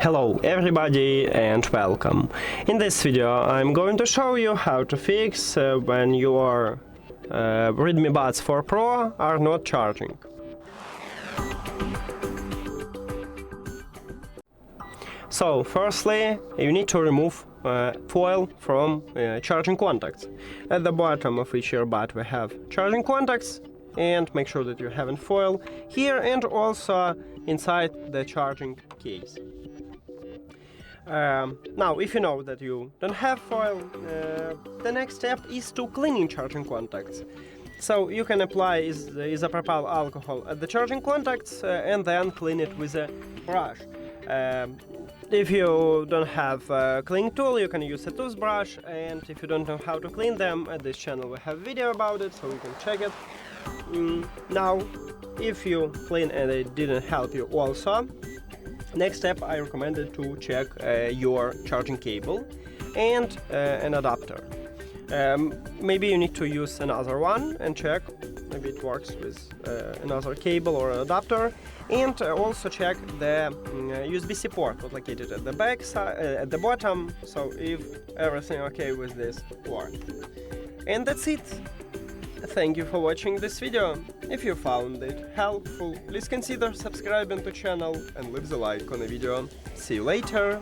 Hello everybody and welcome. In this video I'm going to show you how to fix when your REDMI Buds 4 Pro are not charging. So firstly you need to remove foil from charging contacts. At the bottom of each earbud we have charging contacts, and make sure that you haven't foil here and also inside the charging case. Now, if you know that you don't have foil, the next step is to cleaning charging contacts. So you can apply isopropyl alcohol at the charging contacts and then clean it with a brush. If you don't have a cleaning tool, you can use a toothbrush, and if you don't know how to clean them, at this channel we have a video about it, so you can check it. Now, if you clean and it didn't help you also, next step I recommended to check your charging cable and an adapter. Maybe you need to use another one and check, maybe it works with another cable or adapter, and also check the USB-C port located at the back side, at the bottom, so if everything okay with this port. And that's it. Thank you for watching this video. If you found it helpful, please consider subscribing to the channel and leave the like on the video. See you later!